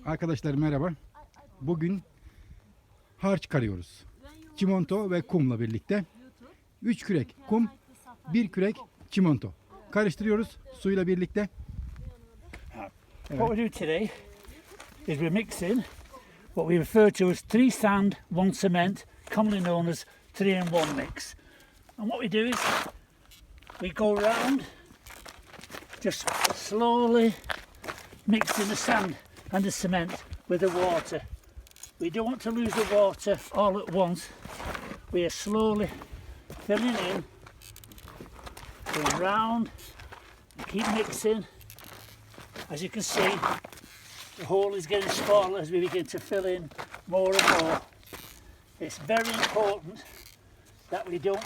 Arkadaşlar merhaba. Bugün harç karıyoruz. Çimento ve kumla birlikte. 3 kürek kum, 1 kürek çimento. Karıştırıyoruz suyla birlikte. What we do today is we're mixing what we refer to as 3 sand, 1 cement, commonly known as 3-in-1 mix. And what we do is we go around just slowly mixing the sand and the cement with the water. We don't want to lose the water all at once. We are slowly filling in, going round, keep mixing. As you can see, the hole is getting smaller as we begin to fill in more and more. It's very important that we don't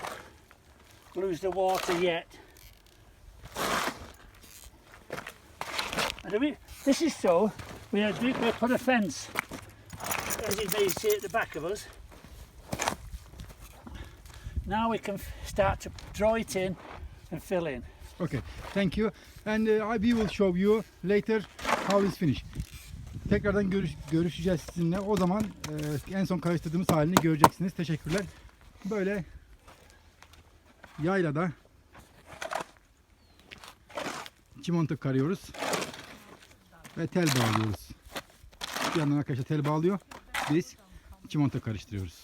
lose the water yet. And this is so we'll put a fence, as you may see at the back of us. Now we can start to draw it in and fill in. Okay, thank you. And we will show you later how it's finished. Tekrardan görüşeceğiz sizinle. O zaman en son karıştırdığımız halini göreceksiniz. Teşekkürler. Böyle yaylada çimento karıyoruz ve tel bağlıyoruz. Bir yandan arkadaşlar tel bağlıyor. Biz çimento karıştırıyoruz.